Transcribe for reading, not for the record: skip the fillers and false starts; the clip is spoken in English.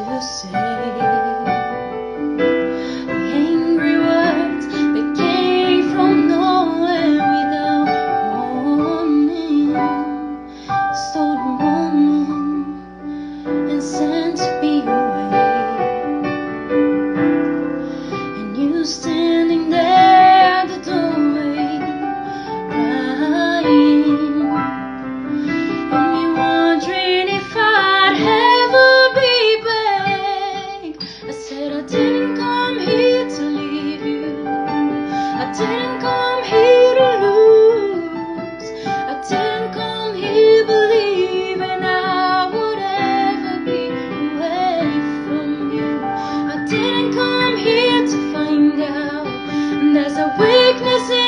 to say. The angry words that came from nowhere without warning, stole a moment and sent me away. And you standing there at the doorway, crying, and me wondering if I'd ever be back. I said I didn't come here to leave you, I didn't come here to lose, I didn't come here believing I would ever be away from you. I didn't come here to find out there's a weakness in